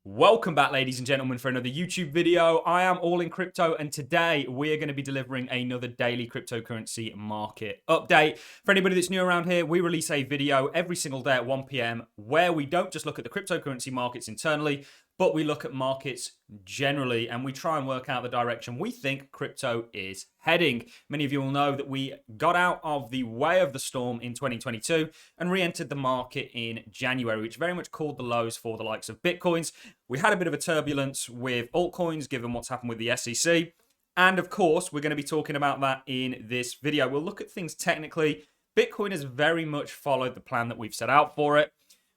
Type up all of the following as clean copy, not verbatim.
Welcome back, ladies and gentlemen, for another YouTube video. I am All in Crypto, and today we are going to be delivering another daily cryptocurrency market update. For anybody that's new around here, we release a video every single day at 1 p.m. where we don't just look at the cryptocurrency markets internally, but we look at markets generally, and we try and work out the direction we think crypto is heading. Many of you will know that we got out of the way of the storm in 2022 and re-entered the market in January, which very much called the lows for the likes of Bitcoins. We had a bit of a turbulence with altcoins, given what's happened with the SEC. And of course, we're going to be talking about that in this video. We'll look at things technically. Bitcoin has very much followed the plan that we've set out for it.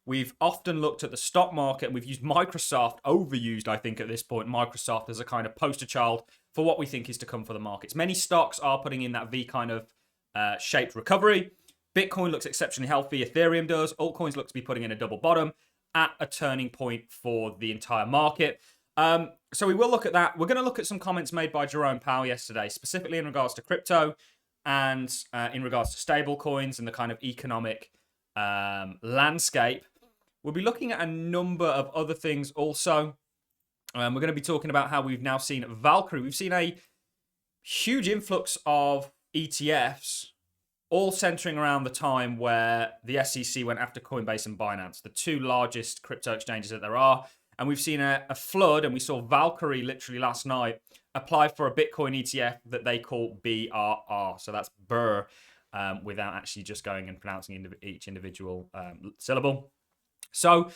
We've often looked at the stock market, and we've used Microsoft, overused, I think, at this point, Microsoft as a kind of poster child for what we think is to come for the markets. Many stocks are putting in that V kind of shaped recovery. Bitcoin looks exceptionally healthy. Ethereum does. Altcoins look to be putting in a double bottom at a turning point for the entire market. So we will look at that. We're going to look at some comments made by Jerome Powell yesterday, specifically in regards to crypto and in regards to stable coins and the kind of economic landscape. We'll be looking at a number of other things also. We're going to be talking about how we've now seen Valkyrie. We've seen a huge influx of ETFs, all centering around the time where the SEC went after Coinbase and Binance, the two largest crypto exchanges that there are. And we've seen a flood, and we saw Valkyrie literally last night apply for a Bitcoin ETF that they call BRR. So that's BRR, without actually just going and pronouncing each individual syllable. So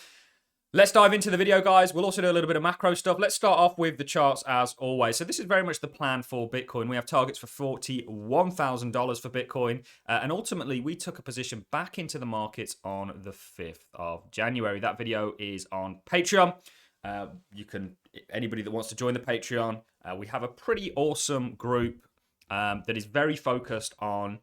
let's dive into the video, guys. We'll also do a little bit of macro stuff. Let's start off with the charts as always. So this is very much the plan for Bitcoin. We have targets for $41,000 for Bitcoin. And ultimately, we took a position back into the markets on the 5th of January. That video is on Patreon. Anybody that wants to join the Patreon, we have a pretty awesome group that is very focused on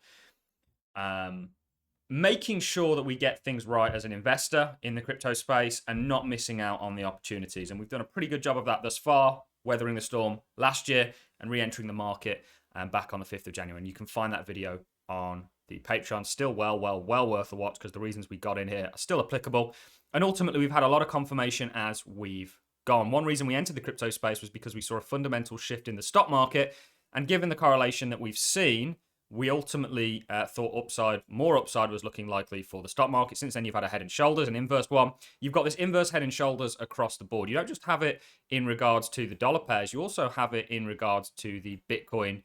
making sure that we get things right as an investor in the crypto space and not missing out on the opportunities. And we've done a pretty good job of that thus far, weathering the storm last year and re-entering the market back on the 5th of January. And you can find that video on the Patreon. Still well worth a watch, because the reasons we got in here are still applicable. And ultimately, we've had a lot of confirmation as we've gone. One reason we entered the crypto space was because we saw a fundamental shift in the stock market. And given the correlation that we've seen, we ultimately thought more upside was looking likely for the stock market. Since then, you've had a head and shoulders, an inverse one. You've got this inverse head and shoulders across the board. You don't just have it in regards to the dollar pairs. You also have it in regards to the Bitcoin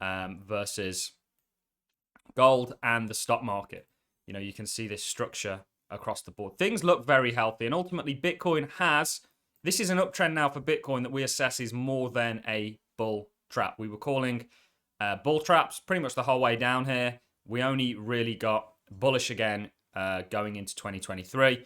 versus gold and the stock market. You know, you can see this structure across the board. Things look very healthy. And ultimately, Bitcoin this is an uptrend now for Bitcoin that we assess is more than a bull trap. We were calling bull traps pretty much the whole way down here. We only really got bullish again going into 2023.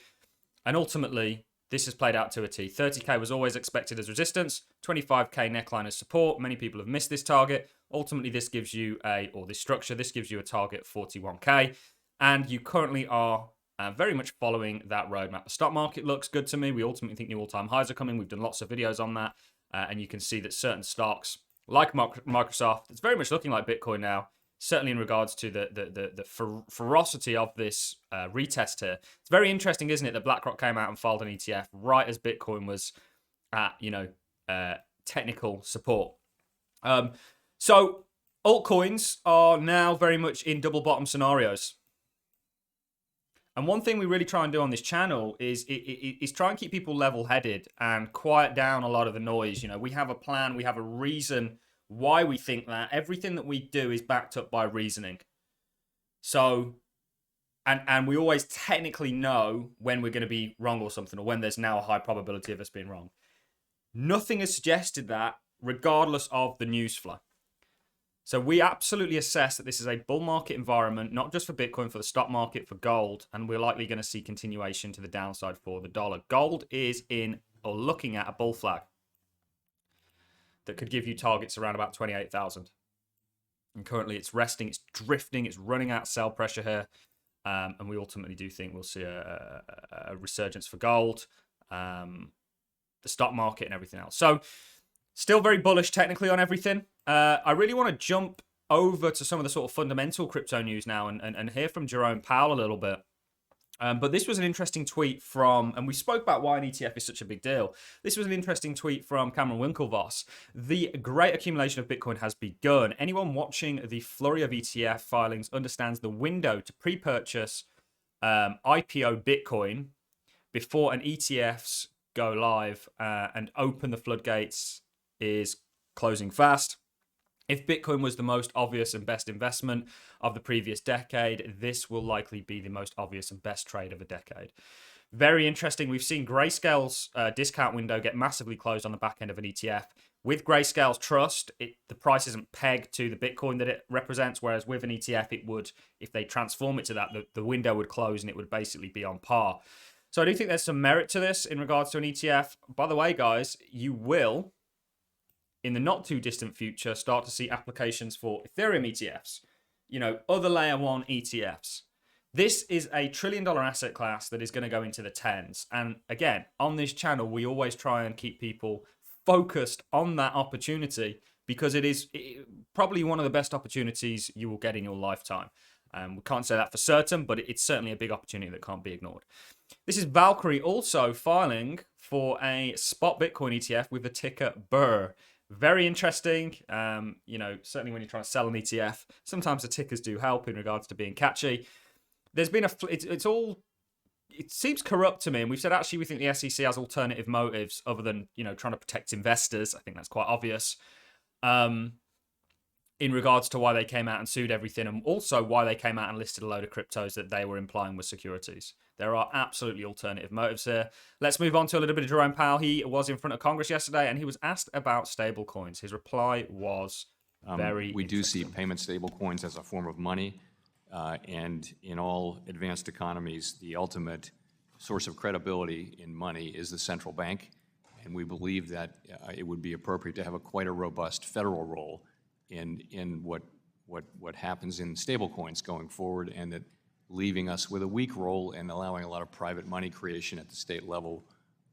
And ultimately, this has played out to a T. 30K was always expected as resistance, 25K neckline as support. Many people have missed this target. Ultimately, this gives you this gives you a target of 41K. And you currently are very much following that roadmap. The stock market looks good to me. We ultimately think new all-time highs are coming. We've done lots of videos on that. And you can see that certain stocks, like Microsoft, it's very much looking like Bitcoin now, certainly in regards to the ferocity of this retest here. It's very interesting, isn't it, that BlackRock came out and filed an ETF right as Bitcoin was at, technical support. So altcoins are now very much in double bottom scenarios. And one thing we really try and do on this channel is try and keep people level-headed and quiet down a lot of the noise. You know, we have a plan, we have a reason why we think that. Everything that we do is backed up by reasoning. So, and we always technically know when we're going to be wrong or something, or when there's now a high probability of us being wrong. Nothing has suggested that, regardless of the news flow. So we absolutely assess that this is a bull market environment, not just for Bitcoin, for the stock market, for gold, and we're likely going to see continuation to the downside for the dollar. Gold is looking at a bull flag that could give you targets around about 28,000. And currently it's resting, it's drifting, it's running out of sell pressure here. And we ultimately do think we'll see a resurgence for gold, the stock market and everything else. So still very bullish technically on everything. I really want to jump over to some of the sort of fundamental crypto news now and hear from Jerome Powell a little bit. But this was an interesting tweet from, and we spoke about why an ETF is such a big deal. This was an interesting tweet from Cameron Winklevoss. The great accumulation of Bitcoin has begun. Anyone watching the flurry of ETF filings understands the window to pre-purchase IPO Bitcoin before an ETFs go live and open the floodgates is closing fast. If Bitcoin was the most obvious and best investment of the previous decade, this will likely be the most obvious and best trade of a decade. Very interesting. We've seen Grayscale's discount window get massively closed on the back end of an ETF. With Grayscale's trust, the price isn't pegged to the Bitcoin that it represents, whereas with an ETF, it would, if they transform it to that, the window would close and it would basically be on par. So I do think there's some merit to this in regards to an ETF. By the way, guys, you will, in the not too distant future, start to see applications for Ethereum ETFs, other layer one ETFs. This is a $1 trillion asset class that is going to go into the tens. And again, on this channel, we always try and keep people focused on that opportunity because it is probably one of the best opportunities you will get in your lifetime. We can't say that for certain, but it's certainly a big opportunity that can't be ignored. This is Valkyrie also filing for a spot Bitcoin ETF with the ticker BURR. Very interesting. Certainly when you're trying to sell an ETF, sometimes the tickers do help in regards to being catchy. There's been it seems corrupt to me. And we've said, actually, we think the SEC has alternative motives other than, trying to protect investors. I think that's quite obvious. In regards to why they came out and sued everything, and also why they came out and listed a load of cryptos that they were implying were securities. There are absolutely alternative motives here. Let's move on to a little bit of Jerome Powell. He was in front of Congress yesterday, and he was asked about stable coins. His reply was we do see payment stable coins as a form of money, and in all advanced economies, the ultimate source of credibility in money is the central bank, and we believe that it would be appropriate to have quite a robust federal role in what happens in stablecoins going forward, and that leaving us with a weak role and allowing a lot of private money creation at the state level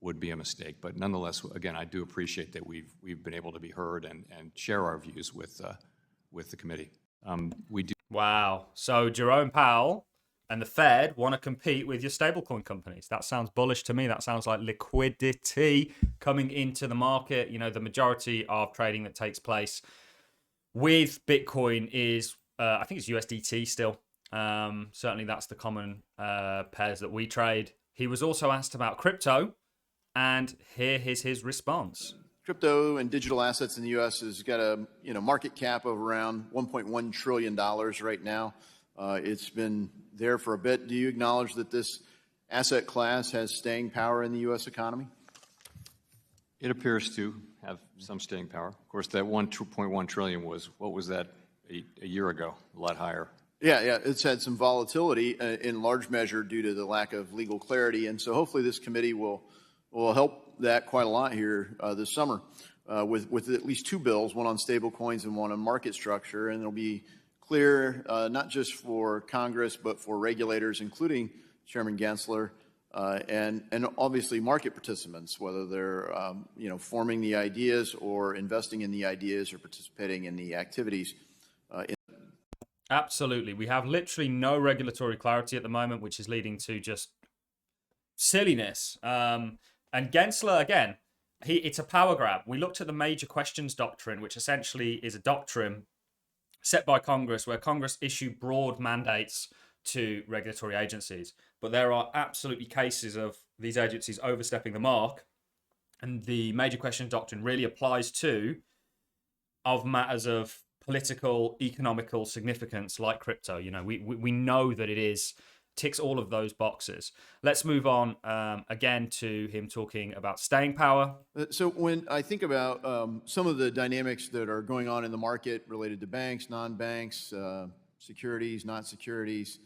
would be a mistake. But nonetheless, again, I do appreciate that we've been able to be heard and share our views with the committee. We do. Wow. So Jerome Powell and the Fed want to compete with your stablecoin companies. That sounds bullish to me. That sounds like liquidity coming into the market. The majority of trading that takes place with Bitcoin is, I think it's USDT still. Certainly that's the common pairs that we trade. He was also asked about crypto, and here is his response. Crypto and digital assets in the U.S. has got a market cap of around $1.1 trillion right now. It's been there for a bit. Do you acknowledge that this asset class has staying power in the U.S. economy? It appears to have some staying power. Of course, that $1.1 trillion was, what was that, a year ago? A lot higher. Yeah, it's had some volatility in large measure due to the lack of legal clarity, and so hopefully this committee will help that quite a lot here this summer with at least two bills, one on stable coins and one on market structure, and it'll be clear not just for Congress but for regulators, including Chairman Gensler, and obviously market participants, whether they're forming the ideas or investing in the ideas or participating in the activities. Absolutely. We have literally no regulatory clarity at the moment, which is leading to just silliness. And Gensler, again, it's a power grab. We looked at the major questions doctrine, which essentially is a doctrine set by Congress where Congress issue broad mandates to regulatory agencies. But there are absolutely cases of these agencies overstepping the mark. And the major questions doctrine really applies to matters of political, economical significance like crypto. We know that it ticks all of those boxes. Let's move on again to him talking about staying power. So when I think about some of the dynamics that are going on in the market related to banks, non-banks, securities, not securities,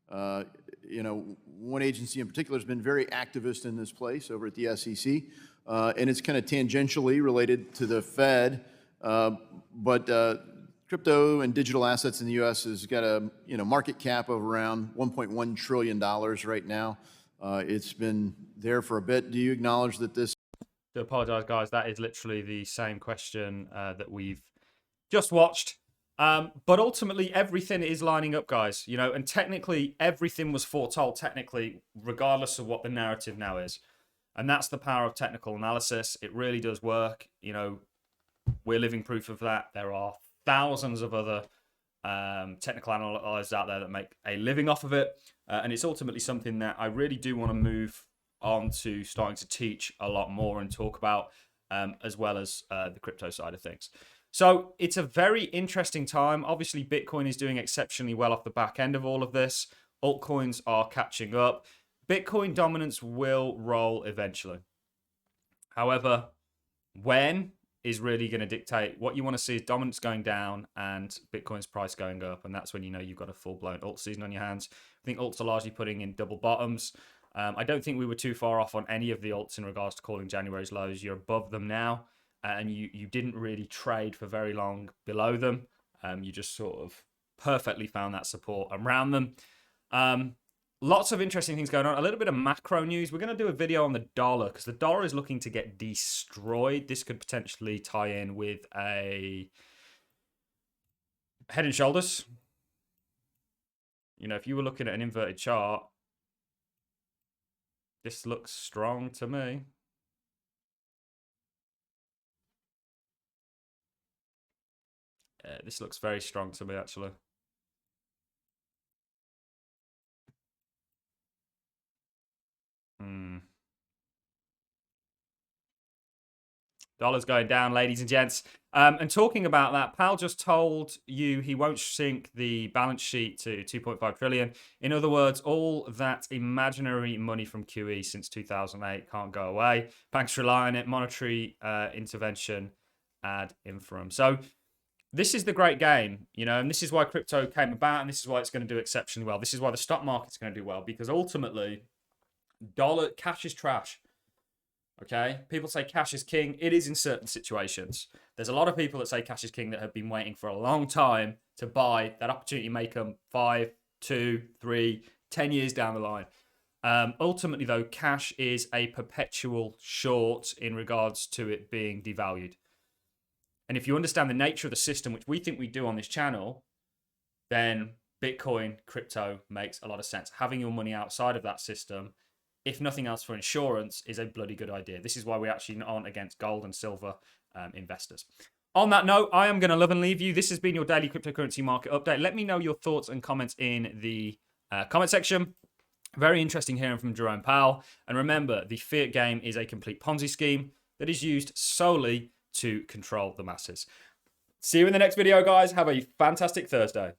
one agency in particular has been very activist in this place over at the SEC, and it's kind of tangentially related to the Fed, but crypto and digital assets in the U.S. has got a market cap of around $1.1 trillion right now. It's been there for a bit. Do you acknowledge that this? I apologize, guys. That is literally the same question that we've just watched. But ultimately, everything is lining up, guys. You know, and technically, everything was foretold. Technically, regardless of what the narrative now is, and that's the power of technical analysis. It really does work. You know, we're living proof of that. There are thousands of other technical analysts out there that make a living off of it, and it's ultimately something that I really do want to move on to starting to teach a lot more and talk about, as well as the crypto side of things. So it's a very interesting time. Obviously, Bitcoin is doing exceptionally well off the back end of all of this. Altcoins are catching up. Bitcoin dominance will roll eventually. However, when is really going to dictate. What you want to see is dominance going down and Bitcoin's price going up. And that's when you know you've got a full-blown alt season on your hands. I think alts are largely putting in double bottoms. I don't think we were too far off on any of the alts in regards to calling January's lows. You're above them now. And you didn't really trade for very long below them. You just sort of perfectly found that support around them. Lots of interesting things going on. A little bit of macro news. We're going to do a video on the dollar because the dollar is looking to get destroyed. This could potentially tie in with a head and shoulders. You know, if you were looking at an inverted chart, this looks strong to me. This looks very strong to me, actually. Dollar's going down, ladies and gents. And talking about that, Powell just told you he won't sink the balance sheet to 2.5 trillion. In other words, all that imaginary money from QE since 2008 can't go away. Banks rely on it, monetary intervention ad infinitum. So this is the great game, you know, and this is why crypto came about, and this is why it's going to do exceptionally well. This is why the stock market's going to do well, because ultimately, cash is trash. Okay, people say cash is king. It is in certain situations. There's a lot of people that say cash is king that have been waiting for a long time to buy. That opportunity may come 5, 2, 3, 10 years down the line. Ultimately, though, cash is a perpetual short in regards to it being devalued. And if you understand the nature of the system, which we think we do on this channel, then Bitcoin, crypto makes a lot of sense. Having your money outside of that system, if nothing else for insurance, is a bloody good idea. This is why we actually aren't against gold and silver investors. On that note, I am going to love and leave you. This has been your daily cryptocurrency market update. Let me know your thoughts and comments in the comment section. Very interesting hearing from Jerome Powell. And remember, the fiat game is a complete Ponzi scheme that is used solely to control the masses. See you in the next video, guys. Have a fantastic Thursday.